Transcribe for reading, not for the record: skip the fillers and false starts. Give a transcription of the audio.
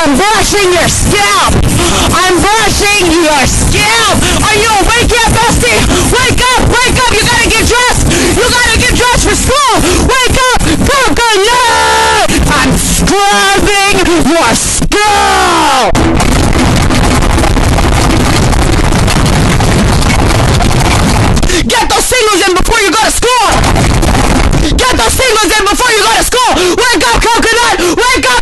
I'm brushing your scalp. I'm brushing your scalp. Are you awake yet, bestie? Wake up, wake up. You gotta get dressed. You gotta get dressed for school. Wake up, coconut. I'm scrubbing your scalp. Get those singles in before you go to school. Get those singles in before you go to school. Wake up, coconut. Wake up,